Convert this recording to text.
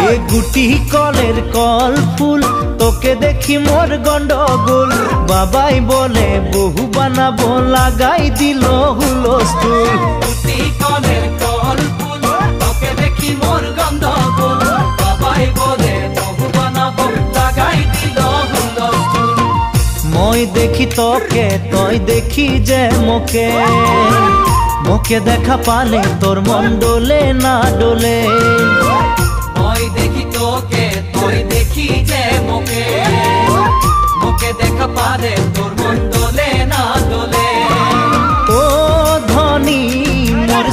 এ গুটি কলের কল ফুল তোকে দেখি মোর গন্ডগোল বাবাই বলে বহু বানাবো লাগাই দিল হুলস্থুল গুটি কলের কল ফুল তোকে দেখি মোর গন্ডগোল বাবাই বলে বহু বানাবো লাগাই দিল হুলস্থুল মই দেখি তোকে তই দেখি যে মোকে মোকে দেখা পালে তোর মন ডোলে না ডোলে মই দেখি তোকে তুই দেখি যে মোকে মোকে দেখা পালে তোর মন দোলে না দোলে ও ধনী মোর